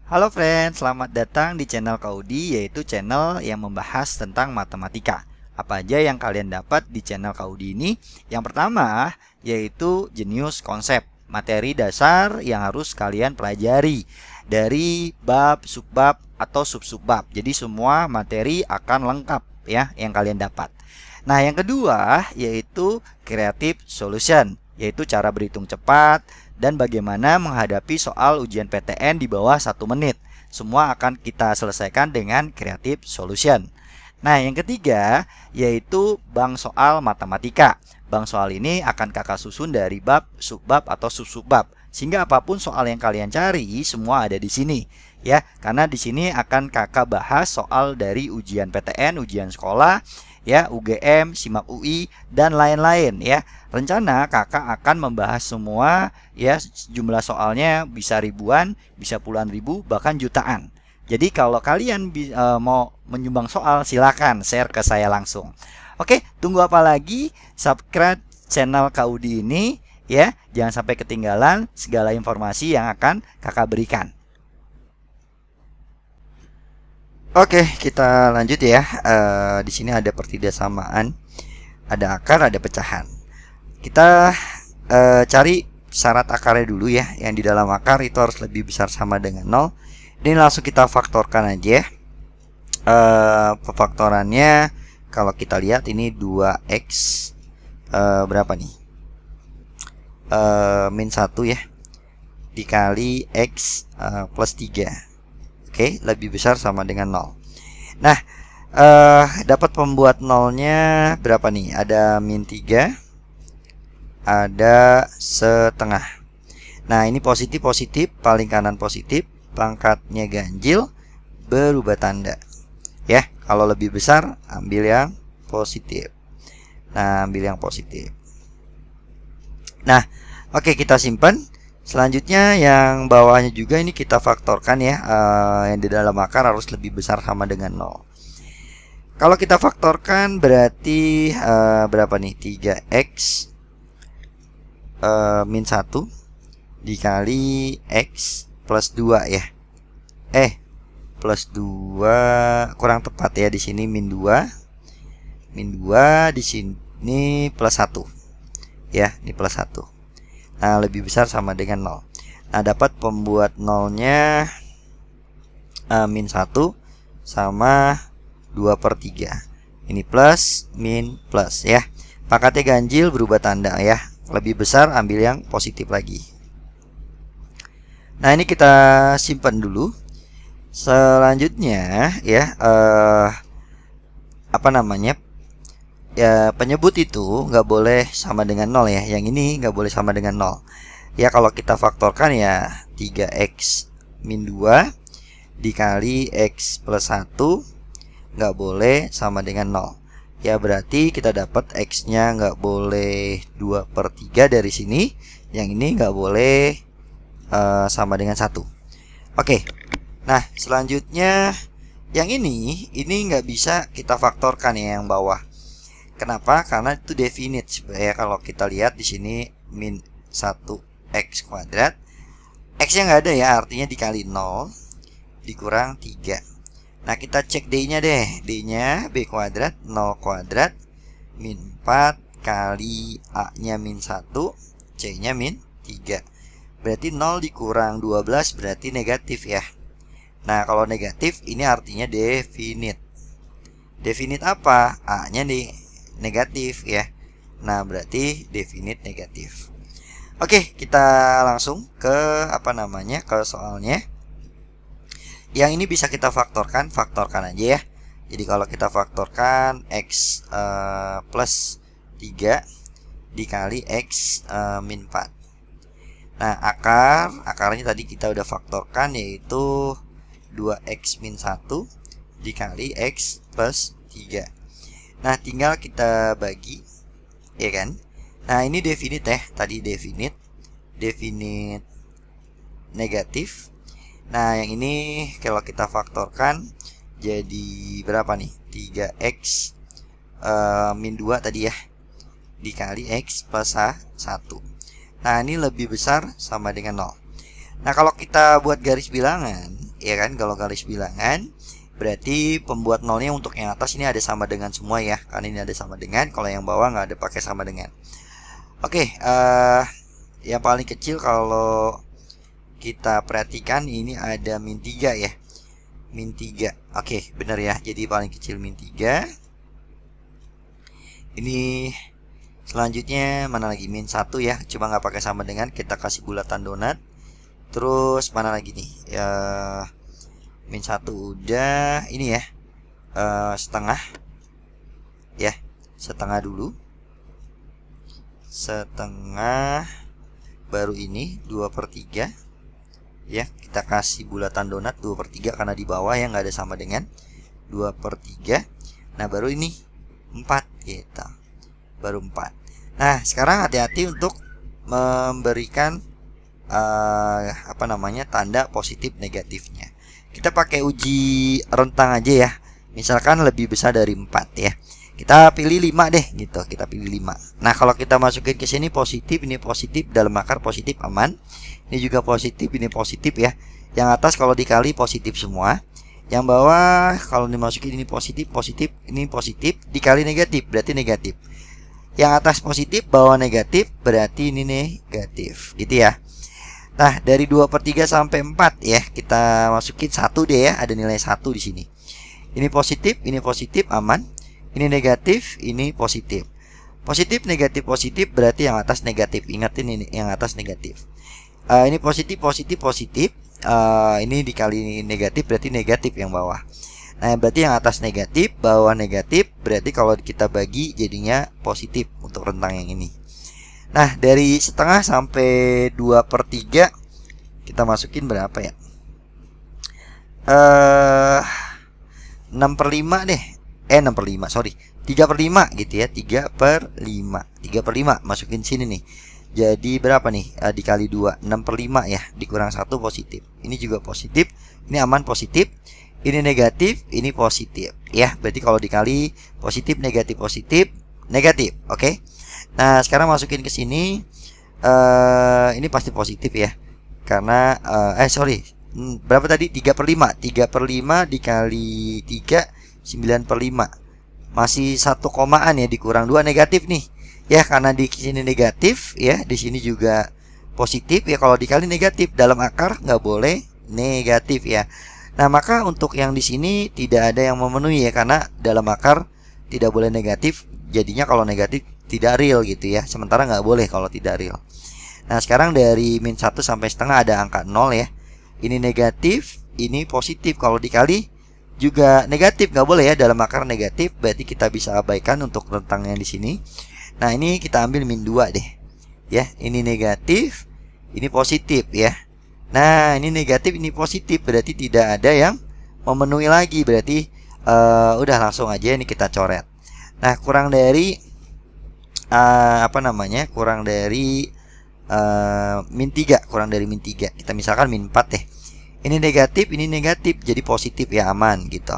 Halo friends, selamat datang di channel Kaudi, yaitu channel yang membahas tentang matematika. Apa aja yang kalian dapat di channel Kaudi ini? Yang pertama, yaitu jenius konsep, materi dasar yang harus kalian pelajari dari bab, subbab, atau sub-subbab. Jadi semua materi akan lengkap ya yang kalian dapat. Nah, yang kedua yaitu creative solution, yaitu cara berhitung cepat dan bagaimana menghadapi soal ujian PTN di bawah 1 menit. Semua akan kita selesaikan dengan creative solution. Nah, yang ketiga yaitu bank soal matematika. Bank soal ini akan kakak susun dari bab, subbab, atau sub-subbab. Sehingga apapun soal yang kalian cari, semua ada di sini. Ya, karena di sini akan kakak bahas soal dari ujian PTN, ujian sekolah, ya, UGM, SIMAK UI, dan lain-lain ya. Rencana kakak akan membahas semua ya, jumlah soalnya bisa ribuan, bisa puluhan ribu, bahkan jutaan. Jadi kalau kalian mau menyumbang soal, silakan share ke saya langsung. Oke, tunggu apa lagi? Subscribe channel Kaudi ini ya. Jangan sampai ketinggalan segala informasi yang akan kakak berikan. Oke, kita lanjut ya. Di sini ada pertidaksamaan, ada akar, ada pecahan. Kita cari syarat akarnya dulu ya. Yang di dalam akar itu harus lebih besar sama dengan 0. Ini langsung kita faktorkan aja ya. Pefaktorannya kalau kita lihat ini 2x berapa nih? Min 1 ya, dikali x plus 3. Oke, lebih besar sama dengan 0. Nah, dapat pembuat nolnya berapa nih? Ada min 3, ada setengah. Nah, ini positif, paling kanan positif, pangkatnya ganjil, berubah tanda. Ya, kalau lebih besar ambil yang positif. Nah, ambil yang positif. Nah, oke, kita simpan. Selanjutnya yang bawahnya juga ini kita faktorkan ya. Yang di dalam akar harus lebih besar sama dengan 0. Kalau kita faktorkan berarti berapa nih? 3x min 1 dikali x plus 2 ya. Plus 2 kurang tepat ya, di sini min 2. Min 2 di sini plus 1. Ya, ini plus 1. Nah, lebih besar sama dengan 0. Nah, dapat pembuat nolnya min 1 sama 2/3. Ini plus, min, plus ya. Pangkatnya ganjil, berubah tanda ya. Lebih besar ambil yang positif lagi. Nah, ini kita simpan dulu. Selanjutnya ya, apa namanya? Ya, penyebut itu nggak boleh sama dengan 0 ya. Yang ini nggak boleh sama dengan 0. Ya, kalau kita faktorkan ya 3x min 2 dikali x plus 1 nggak boleh sama dengan 0. Ya, berarti kita dapat x-nya nggak boleh 2/3 dari sini. Yang ini nggak boleh sama dengan 1. Oke. Nah, selanjutnya yang ini nggak bisa kita faktorkan ya, yang bawah. Kenapa? Karena itu definite ya. Kalau kita lihat di sini min 1x kuadrat, x-nya nggak ada ya, artinya dikali 0 dikurang 3. Nah, kita cek d-nya deh. D-nya b kuadrat 0 kuadrat min 4 kali a-nya min 1, c-nya min 3. Berarti 0 dikurang 12 berarti negatif ya. Nah, kalau negatif ini artinya definite. Definite apa? A-nya nih negatif ya. Nah, berarti definite negatif. Oke, kita langsung ke ke soalnya. Yang ini bisa kita faktorkan aja ya. Jadi kalau kita faktorkan x plus 3 dikali x min 4. Nah, akarnya tadi kita udah faktorkan, yaitu 2x min 1 dikali x plus 3. Nah, tinggal kita bagi, ya kan? Nah, ini definite ya. Tadi definite negatif. Nah, yang ini kalau kita faktorkan jadi berapa nih? 3x min 2 tadi ya, dikali x plus 1. Nah, ini lebih besar sama dengan 0. Nah, kalau kita buat garis bilangan ya kan. Kalau garis bilangan berarti pembuat nolnya untuk yang atas ini ada sama dengan semua ya, karena ini ada sama dengan. Kalau yang bawah nggak ada pakai sama dengan. Oke, yang paling kecil kalau kita perhatikan ini ada min 3 ya. Min 3. Oke, benar ya. Jadi paling kecil min 3. Ini selanjutnya mana lagi? Min 1 ya. Cuma nggak pakai sama dengan, kita kasih bulatan donat. Terus mana lagi nih? Ya, min 1 udah. Ini ya, setengah. Ya, setengah dulu. Setengah. Baru ini 2/3. Ya, kita kasih bulatan donat 2/3 karena di bawah yang nggak ada sama dengan 2/3. Nah, baru ini 4 gitu. Baru 4. Nah, sekarang hati-hati untuk memberikan tanda positif negatifnya. Kita pakai uji rentang aja ya. Misalkan lebih besar dari 4 ya. Kita pilih 5 deh gitu. Kita pilih 5. Nah, kalau kita masukin ke sini positif, ini positif, dalam akar positif aman. Ini juga positif, ini positif ya. Yang atas kalau dikali positif semua. Yang bawah kalau dimasukin ini positif, positif, ini positif, dikali negatif, berarti negatif. Yang atas positif, bawah negatif, berarti ini negatif, gitu ya. Nah, dari 2/3 sampai 4 ya, kita masukin 1 deh ya, ada nilai 1 di sini. Ini positif, aman. Ini negatif, ini positif. Positif, negatif, berarti yang atas negatif. Ingatin ini yang atas negatif. Ini positif, positif. Ini dikali negatif, berarti negatif yang bawah. Nah, berarti yang atas negatif, bawah negatif, berarti kalau kita bagi jadinya positif untuk rentang yang ini. Nah, dari setengah sampai 2/3 kita masukin berapa ya? 6/5 deh. 6/5, sorry. 3/5 gitu ya. 3/5. 3/5 masukin sini nih. Jadi berapa nih? Dikali 2, 6/5 ya. Dikurang 1 positif. Ini juga positif. Ini aman positif. Ini negatif, ini positif. Ya, berarti kalau dikali positif, negatif, negatif. Oke. Nah, sekarang masukin ke sini. Ini pasti positif ya. Karena berapa tadi? 3/5. 3/5 dikali 3, 9/5. Masih 1 komaan ya, dikurang 2 negatif nih. Ya, karena di sini negatif ya, di sini juga positif ya. Kalau dikali negatif, dalam akar nggak boleh negatif ya. Nah, maka untuk yang di sini tidak ada yang memenuhi ya, karena dalam akar tidak boleh negatif. Jadinya kalau negatif tidak real gitu ya. Sementara nggak boleh kalau tidak real. Nah, sekarang dari min 1 sampai setengah ada angka 0 ya. Ini negatif, ini positif. Kalau dikali juga negatif, nggak boleh ya, dalam akar negatif. Berarti kita bisa abaikan untuk rentangnya di sini. Nah, ini kita ambil min 2 deh. Ya, ini negatif, ini positif ya. Nah, ini negatif, ini positif, berarti tidak ada yang memenuhi lagi. Berarti udah langsung aja ini kita coret. Nah, kurang dari kurang dari min 3, kurang dari min 3. Kita misalkan min 4 deh. Ini negatif, jadi positif ya, aman gitu.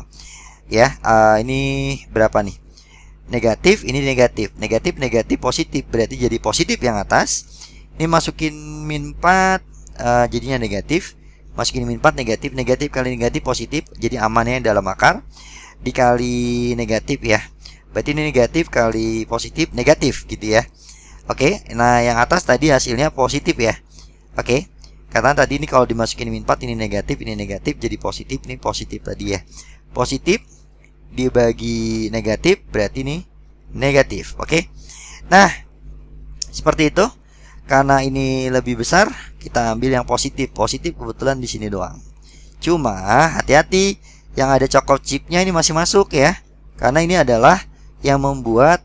Ya, ini berapa nih? Negatif, ini negatif, positif, berarti jadi positif yang atas. Ini masukin min 4, jadinya negatif. Masukin min 4, negatif kali negatif positif, jadi amannya dalam akar. Dikali negatif ya, berarti ini negatif kali positif, negatif gitu ya. Oke, nah yang atas tadi hasilnya positif ya. Oke, karena tadi ini kalau dimasukin min 4, ini negatif, jadi positif, ini positif tadi ya. Positif dibagi negatif, berarti ini negatif. Oke. Nah, seperti itu. Karena ini lebih besar, kita ambil yang positif. Positif kebetulan di sini doang. Cuma hati-hati, yang ada coklat chipnya ini masih masuk ya. Karena ini adalah yang membuat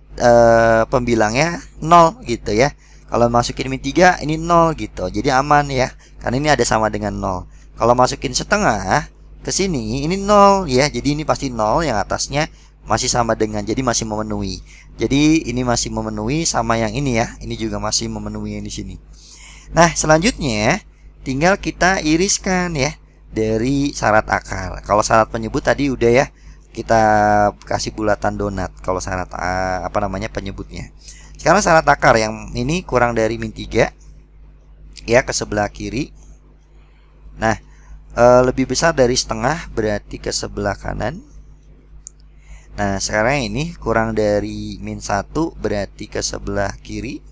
pembilangnya 0 gitu ya. Kalau masukin min 3, ini 0 gitu. Jadi aman ya. Karena ini ada sama dengan 0. Kalau masukin setengah ke sini, ini 0 ya. Jadi ini pasti 0, yang atasnya masih sama dengan, jadi masih memenuhi. Jadi ini masih memenuhi sama yang ini ya. Ini juga masih memenuhi yang di sini. Nah, selanjutnya tinggal kita iriskan ya dari syarat akar. Kalau syarat penyebut tadi udah ya, kita kasih bulatan donat kalau syarat penyebutnya. Sekarang syarat akar yang ini kurang dari min 3 ya, ke sebelah kiri. Nah, lebih besar dari setengah berarti ke sebelah kanan. Nah, sekarang ini kurang dari min 1 berarti ke sebelah kiri.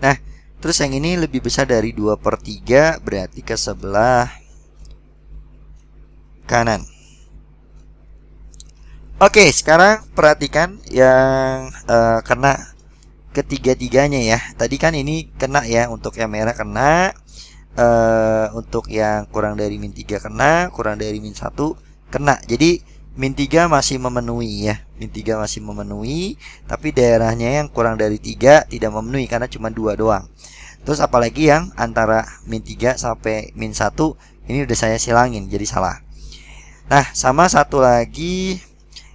Nah, terus yang ini lebih besar dari 2/3 berarti ke sebelah kanan. Oke, sekarang perhatikan yang kena ketiga-tiganya ya. Tadi kan ini kena ya, untuk yang merah kena, untuk yang kurang dari min 3 kena, kurang dari min 1 kena. Jadi min 3 masih memenuhi ya. Min 3 masih memenuhi, tapi daerahnya yang kurang dari 3 tidak memenuhi karena cuma 2 doang. Terus apalagi yang antara min 3 sampai min 1 ini udah saya silangin jadi salah. Nah, sama satu lagi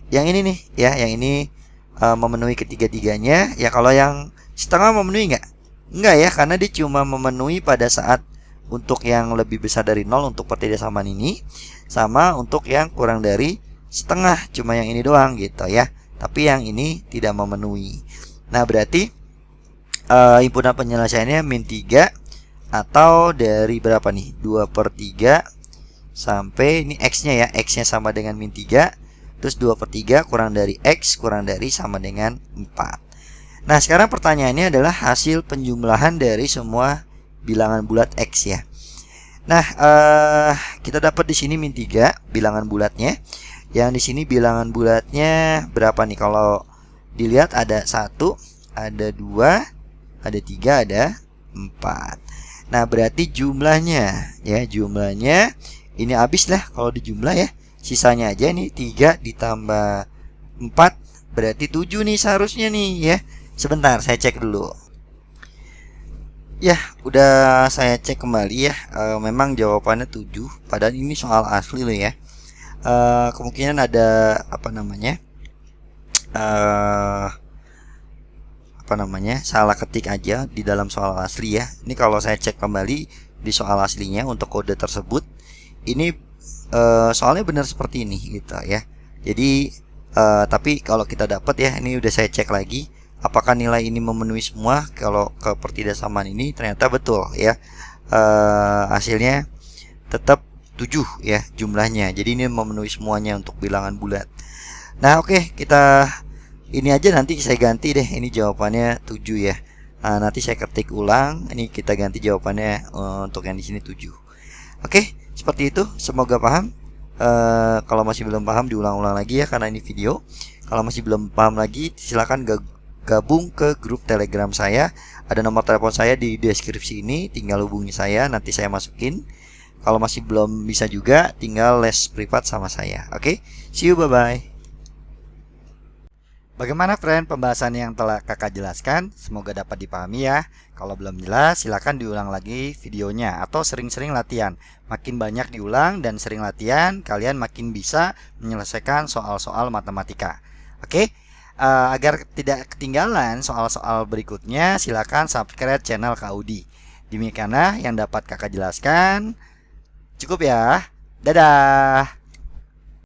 yang ini nih ya, yang ini memenuhi ketiga-tiganya. Ya kalau yang setengah memenuhi nggak? Enggak ya, karena dia cuma memenuhi pada saat untuk yang lebih besar dari 0 untuk pertidaksamaan ini, sama untuk yang kurang dari setengah, cuma yang ini doang gitu ya. Tapi yang ini tidak memenuhi. Nah, berarti himpunan penyelesaiannya min 3 atau dari berapa nih? 2/3 sampai ini X-nya ya. X-nya sama dengan min 3. Terus 2/3 kurang dari X kurang dari sama dengan 4. Nah, sekarang pertanyaannya adalah hasil penjumlahan dari semua bilangan bulat X ya. Nah, kita dapat di sini min 3 bilangan bulatnya. Yang di sini bilangan bulatnya berapa nih? Kalau dilihat ada 1, ada 2, ada 3, ada 4. Nah, berarti jumlahnya ya, jumlahnya ini habis lah kalau dijumlah ya. Sisanya aja nih 3 ditambah 4 berarti 7 nih seharusnya nih ya. Sebentar, saya cek dulu. Ya, udah saya cek kembali ya. Memang jawabannya 7. Padahal ini soal asli loh ya. Kemungkinan ada apa namanya? Salah ketik aja di dalam soal asli ya. Ini kalau saya cek kembali di soal aslinya untuk kode tersebut, ini soalnya benar seperti ini gitu ya. Jadi tapi kalau kita dapat ya, ini udah saya cek lagi apakah nilai ini memenuhi semua. Kalau ke pertidaksamaan ini ternyata betul ya. Hasilnya tetap 7 ya jumlahnya. Jadi ini memenuhi semuanya untuk bilangan bulat. Nah, oke, kita ini aja nanti saya ganti deh. Ini jawabannya 7 ya. Nah, nanti saya ketik ulang. Ini kita ganti jawabannya untuk yang di sini 7. Oke, seperti itu. Semoga paham. Kalau masih belum paham diulang-ulang lagi ya, karena ini video. Kalau masih belum paham lagi, silakan gabung ke grup Telegram saya. Ada nomor telepon saya di deskripsi ini. Tinggal hubungi saya, nanti saya masukin. Kalau masih belum bisa juga, tinggal les privat sama saya. Oke, see you, bye-bye. Bagaimana friend pembahasan yang telah kakak jelaskan? Semoga dapat dipahami ya. Kalau belum jelas, silakan diulang lagi videonya atau sering-sering latihan. Makin banyak diulang dan sering latihan, kalian makin bisa menyelesaikan soal-soal matematika. Oke, agar tidak ketinggalan soal-soal berikutnya, silakan subscribe channel Kak Audi. Demikianlah yang dapat kakak jelaskan. Cukup ya. Dadah.